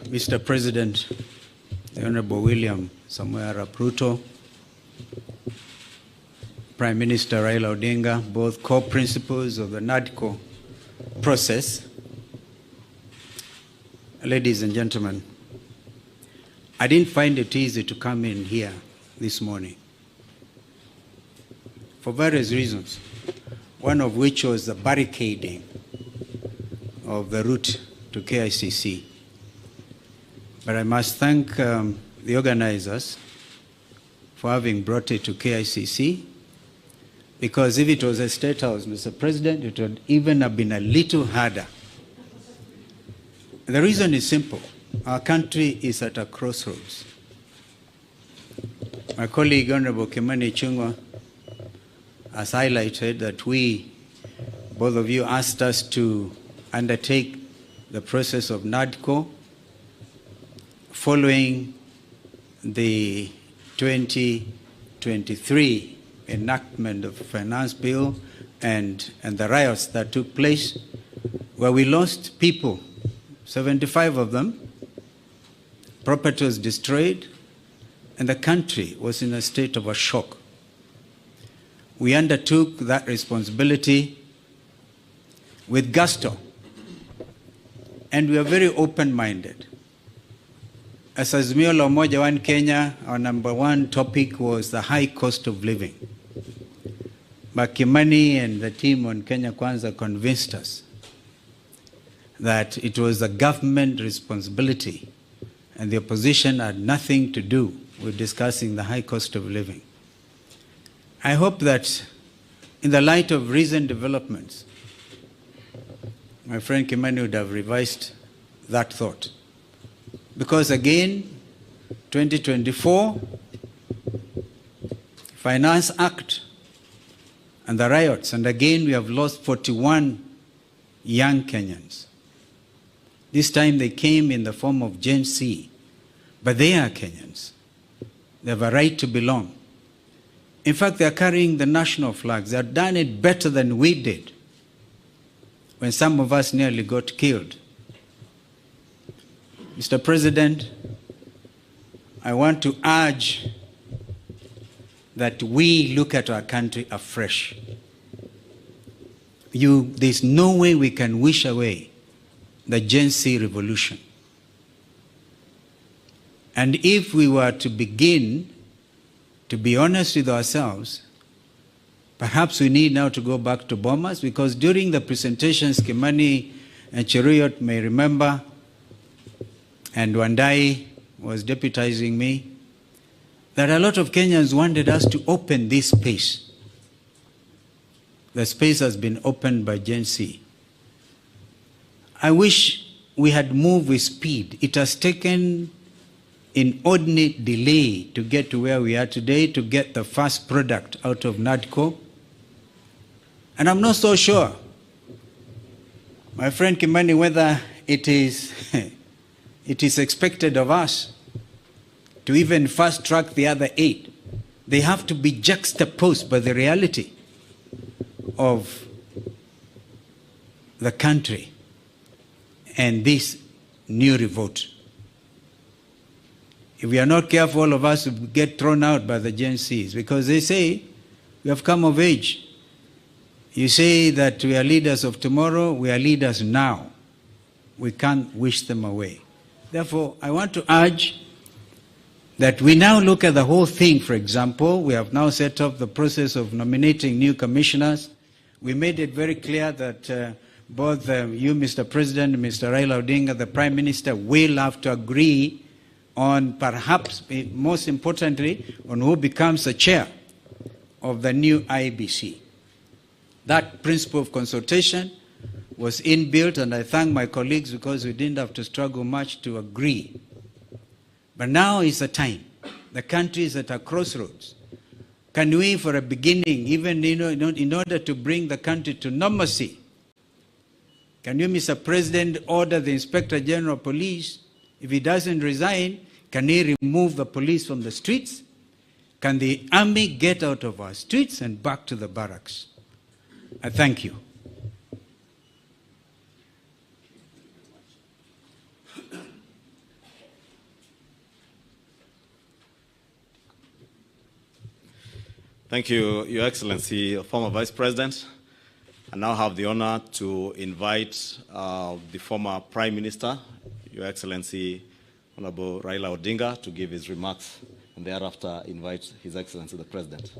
Mr. President, the Honorable William Samoei Arap Ruto, Prime Minister Raila Odinga, both co-principals of the NADCO process. Ladies and gentlemen, I didn't find it easy to come in here this morning for various reasons, one of which was the barricading of the route to KICC. But I must thank the organizers for having brought it to KICC, because if it was a State House, Mr. President, it would even have been a little harder. The reason is simple. Our country is at a crossroads. My colleague, Honorable Kimani Ichung'wah, has highlighted that both of you asked us to undertake the process of NADCO following the 2023 enactment of the finance bill and the riots that took place, where we lost people, 75 of them, property was destroyed, and the country was in a state of a shock. We undertook that responsibility with gusto, and we are very open-minded. As Azimio la Umoja One Kenya, our number one topic was the high cost of living. But Kimani and the team on Kenya Kwanza convinced us that it was a government responsibility and the opposition had nothing to do with discussing the high cost of living. I hope that in the light of recent developments, my friend Kimani would have revised that thought. Because again, 2024, Finance Act and the riots, and again we have lost 41 young Kenyans. This time they came in the form of Gen Z, but they are Kenyans. They have a right to belong. In fact, they are carrying the national flags. They have done it better than we did when some of us nearly got killed. Mr. President, I want to urge that we look at our country afresh. There's no way we can wish away the Gen Z revolution. And if we were to begin to be honest with ourselves, perhaps we need now to go back to Bomas, because during the presentations, Kimani and Cheruiyot may remember, and Wandai was deputizing me, that a lot of Kenyans wanted us to open this space. The space has been opened by Gen Z. I wish we had moved with speed. It has taken inordinate delay to get to where we are today, to get the first product out of NADCO. And I'm not so sure, my friend Kimani, whether it is expected of us to even fast track the other 8. They have to be juxtaposed by the reality of the country and this new revolt. If we are not careful, all of us will get thrown out by the Gen Zs, because they say we have come of age. You say that we are leaders of tomorrow, we are leaders now. We can't wish them away. Therefore, I want to urge that we now look at the whole thing. For example, we have now set up the process of nominating new commissioners. We made it very clear that both you, Mr. President, Mr. Raila Odinga, the Prime Minister, will have to agree on, perhaps most importantly, on who becomes the chair of the new IBC. That principle of consultation was inbuilt, and I thank my colleagues because we didn't have to struggle much to agree. But now is the time. The country is at a crossroads. Can we, for a beginning, even in order to bring the country to normalcy, can you, Mr. President, order the Inspector General of Police, if he doesn't resign, can he remove the police from the streets? Can the army get out of our streets and back to the barracks? I thank you. Thank you, Your Excellency, former Vice President. I now have the honor to invite the former Prime Minister, Your Excellency, Honorable Raila Odinga, to give his remarks, and thereafter invite His Excellency the President.